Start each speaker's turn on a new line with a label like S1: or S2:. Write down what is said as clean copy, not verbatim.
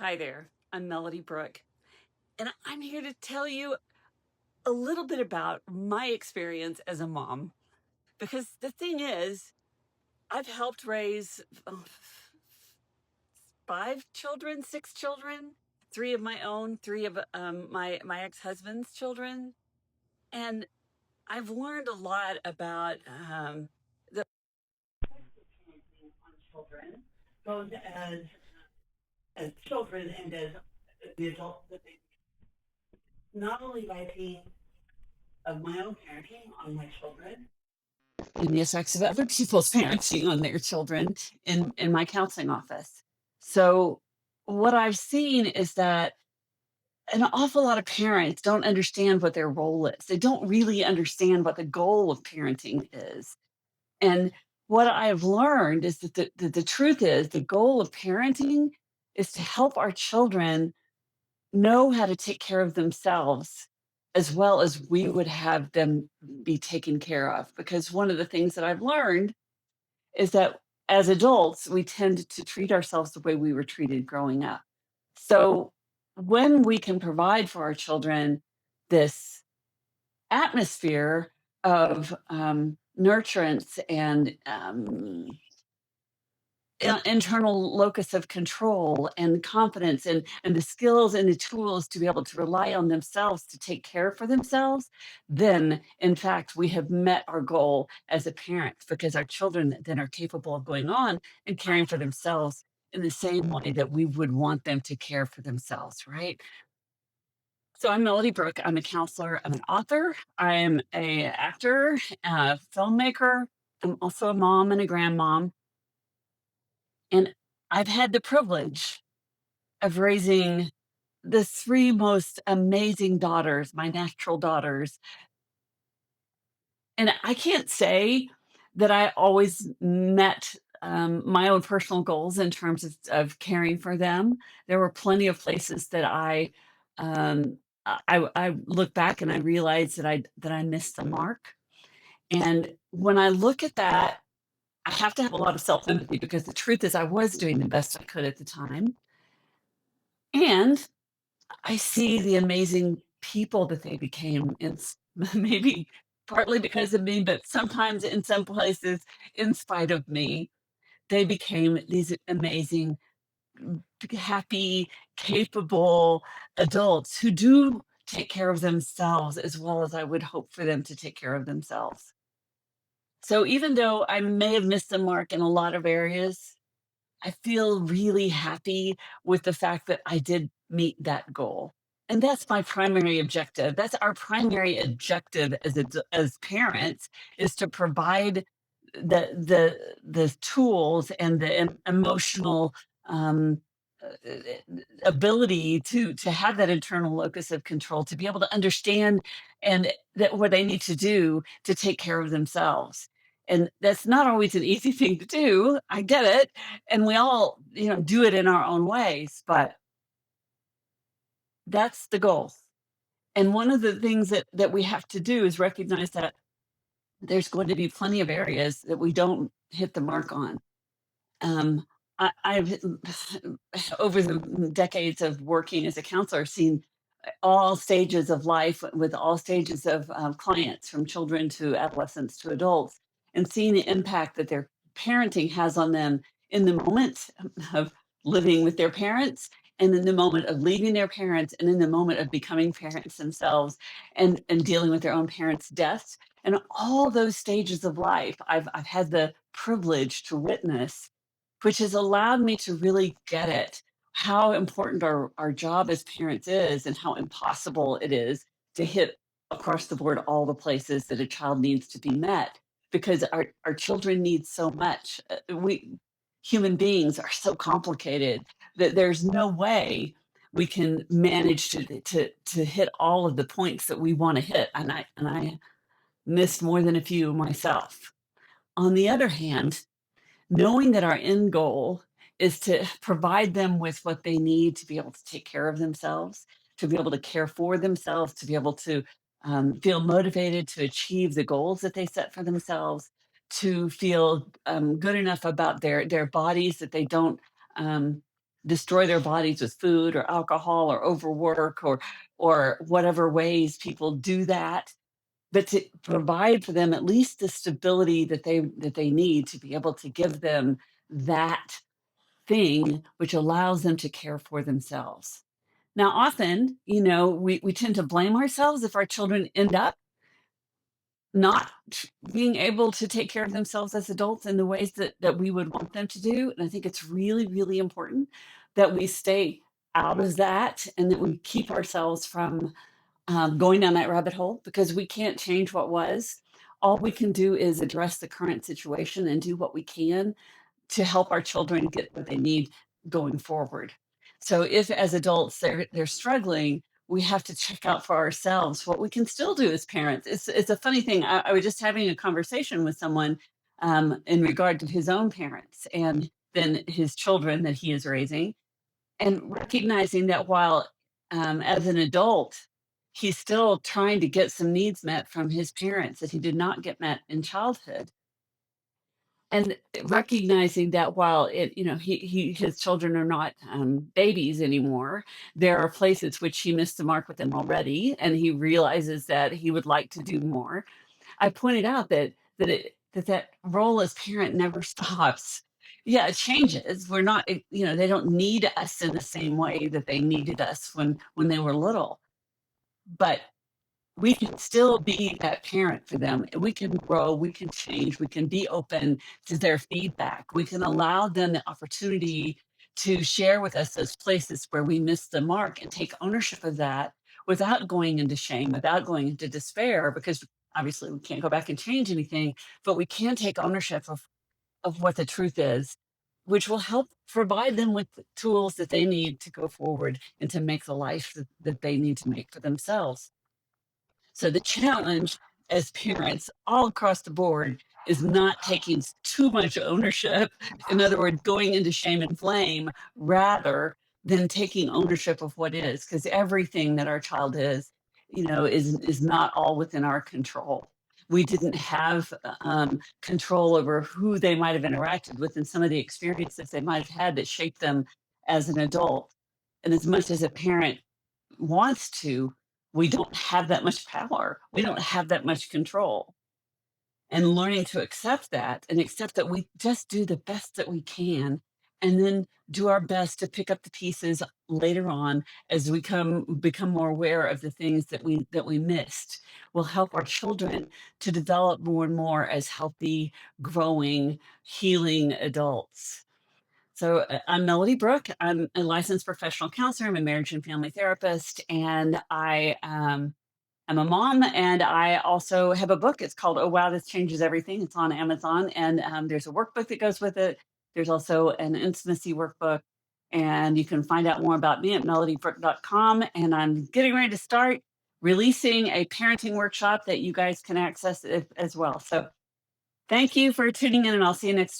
S1: Hi there, I'm Melody Brooke, and I'm here to tell you a little bit about my experience as a mom. Because the thing is, I've helped raise five children, six children, three of my own, three of my ex husband's children, and I've learned a lot about the parenting on children, both as children and as the adults that they not only by being of my own parenting on my children, and the effects of other people's parenting on their children in my counseling office. So, what I've seen is that an awful lot of parents don't understand what their role is. They don't really understand what the goal of parenting is. And what I've learned is that the truth is the goal of parenting is to help our children know how to take care of themselves as well as we would have them be taken care of. Because one of the things that I've learned is that as adults, we tend to treat ourselves the way we were treated growing up. So when we can provide for our children this atmosphere of nurturance and internal locus of control and confidence and the skills and the tools to be able to rely on themselves to take care for themselves, then in fact we have met our goal as a parent because our children then are capable of going on and caring for themselves in the same way that we would want them to care for themselves, right? So I'm Melody Brooke. I'm a counselor. I'm an author. I'm a actor, a filmmaker. I'm also a mom and a grandmom. And I've had the privilege of raising the three most amazing daughters, my natural daughters. And I can't say that I always met my own personal goals in terms of caring for them. There were plenty of places that um, I look back and I realize that I missed the mark. And when I look at that, I have to have a lot of self empathy because the truth is I was doing the best I could at the time. And I see the amazing people that they became. It's maybe partly because of me, but sometimes in some places, in spite of me, they became these amazing, happy, capable adults who do take care of themselves as well as I would hope for them to take care of themselves. So even though I may have missed the mark in a lot of areas, I feel really happy with the fact that I did meet that goal. And that's my primary objective. That's our primary objective as parents is to provide the tools and the emotional um, ability to have that internal locus of control to be able to understand and that what they need to do to take care of themselves. And that's not always an easy thing to do. I get it. And we all, do it in our own ways, but that's the goal. And one of the things that we have to do is recognize that there's going to be plenty of areas that we don't hit the mark on. Um, I've over the decades of working as a counselor seen all stages of life with all stages of clients, from children to adolescents to adults, and seeing the impact that their parenting has on them in the moment of living with their parents and in the moment of leaving their parents and in the moment of becoming parents themselves and dealing with their own parents' deaths. And all those stages of life, I've had the privilege to witness, which has allowed me to really get it how important our job as parents is and how impossible it is to hit across the board all the places that a child needs to be met because our children need so much. We human beings are so complicated that there's no way we can manage to hit all of the points that we want to hit. And I missed more than a few myself. On the other hand, knowing that our end goal is to provide them with what they need to be able to take care of themselves, to be able to care for themselves, to be able to feel motivated to achieve the goals that they set for themselves, to feel good enough about their bodies that they don't. destroy their bodies with food or alcohol or overwork or whatever ways people do that, but to provide for them at least the stability that they need to be able to give them that thing which allows them to care for themselves. Now, often, we tend to blame ourselves if our children end up not being able to take care of themselves as adults in the ways that we would want them to do. And I think it's really, really important that we stay out of that and that we keep ourselves from going down that rabbit hole because we can't change what was. All we can do is address the current situation and do what we can to help our children get what they need going forward. So if as adults they're struggling, we have to check out for ourselves what we can still do as parents. It's a funny thing. I was just having a conversation with someone in regard to his own parents and then his children that he is raising, and recognizing that while as an adult he's still trying to get some needs met from his parents that he did not get met in childhood, and recognizing that while his children are not babies anymore, there are places which he missed the mark with them already, and he realizes that he would like to do more. I pointed out that role as parent never stops. Yeah, it changes. We're not, they don't need us in the same way that they needed us when they were little, but we can still be that parent for them. We can grow, we can change, we can be open to their feedback. We can allow them the opportunity to share with us those places where we missed the mark and take ownership of that without going into shame, without going into despair, because obviously we can't go back and change anything, but we can take ownership of what the truth is, which will help provide them with the tools that they need to go forward and to make the life that they need to make for themselves. So the challenge as parents all across the board is not taking too much ownership. In other words, going into shame and blame rather than taking ownership of what is, because everything that our child is not all within our control. We didn't have control over who they might have interacted with and some of the experiences they might have had that shaped them as an adult. And as much as a parent wants to, we don't have that much power. We don't have that much control. And learning to accept that and accept that we just do the best that we can and then do our best to pick up the pieces later on as we become more aware of the things that we missed will help our children to develop more and more as healthy, growing, healing adults. So I'm Melody Brooke. I'm a licensed professional counselor. I'm a marriage and family therapist, and I'm a mom. And I also have a book. It's called "Oh Wow, This Changes Everything." It's on Amazon, and there's a workbook that goes with it. There's also an intimacy workbook, and you can find out more about me at melodybrooke.com. And I'm getting ready to start releasing a parenting workshop that you guys can access as well. So thank you for tuning in, and I'll see you next Tuesday.